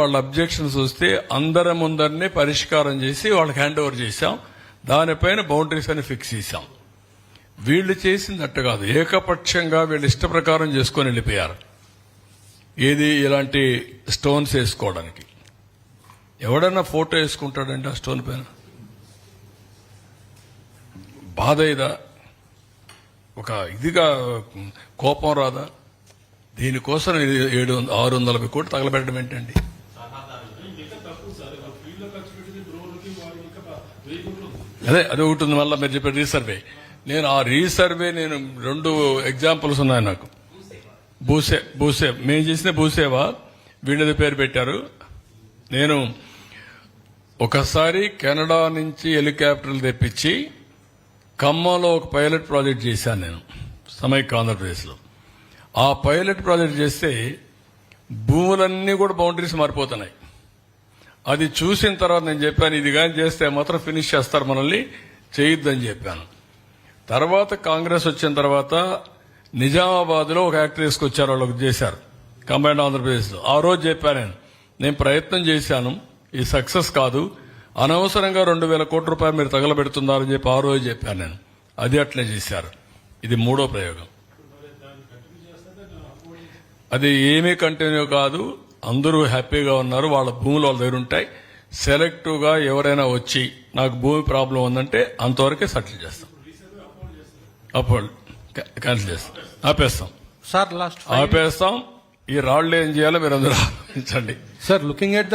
వాళ్ళ అబ్జెక్షన్స్ వస్తే అందరి ముందరినే పరిష్కారం చేసి వాళ్ళకి హ్యాండ్ ఓవర్ చేశాం. దానిపైన బౌండరీస్ అని ఫిక్స్ చేశాం. వీళ్ళు చేసింది అట్టు కాదు, ఏకపక్షంగా వీళ్ళు ఇష్ట ప్రకారం చేసుకొని వెళ్ళిపోయారు. ఏది ఇలాంటి స్టోన్స్ వేసుకోవడానికి ఎవడన్నా ఫోటో వేసుకుంటాడండి ఆ స్టోన్ పైన? బాధ ఇదా? ఒక ఇదిగా కోపం రాదా? దీనికోసం 600 కోట్లు తగలబెట్టడం ఏంటండి? అదే ఒకటి ఉంది. మళ్ళీ మీరు చెప్పే రీసర్వే, నేను ఆ రీసర్వే 2 ఎగ్జాంపుల్స్ ఉన్నాయి నాకు. భూసే మేము చేసిన భూసేవా వీళ్ళది పేరు పెట్టారు. నేను ఒకసారి కెనడా నుంచి హెలికాప్టర్లు తెప్పించి ఖమ్మంలో ఒక పైలట్ ప్రాజెక్ట్ చేశాను నేను, సమైక్య ఆంధ్రప్రదేశ్లో. ఆ పైలట్ ప్రాజెక్ట్ చేస్తే భూములన్నీ కూడా బౌండరీస్ మారిపోతున్నాయి. అది చూసిన తర్వాత నేను చెప్పాను, ఇది కానీ చేస్తే మాత్రం ఫినిష్ చేస్తారు, మనల్ని చేయొద్దని చెప్పాను. తర్వాత కాంగ్రెస్ వచ్చిన తర్వాత నిజామాబాద్ లో ఒక యాక్ట్ తీసుకొచ్చారు, వాళ్ళకి చేశారు కంబైన్డ్ ఆంధ్రప్రదేశ్లో. ఆ రోజు చెప్పాను నేను ప్రయత్నం చేశాను, ఈ సక్సెస్ కాదు, అనవసరంగా 2000 కోట్ల రూపాయలు మీరు తగలబెడుతున్నారని చెప్పి ఆ రోజు చెప్పాను నేను. అది అట్లే చేశారు. ఇది 3వ ప్రయోగం. అది ఏమీ కంటిన్యూ కాదు, అందరూ హ్యాపీగా ఉన్నారు. వాళ్ళ భూములు వాళ్ళ దగ్గర ఉంటాయి. సెలెక్టివ్ గా ఎవరైనా వచ్చి నాకు భూమి ప్రాబ్లం ఉందంటే అంతవరకే సెటిల్ చేస్తాం, అప్పుడు క్యాన్సిల్ చేస్తాం, ఆపేస్తాం సార్. లాస్ట్ ఆపేస్తాం. ఈ రాళ్లు ఏం చేయాలో మీరు అందరూ ఆలోచించండి సార్. Looking at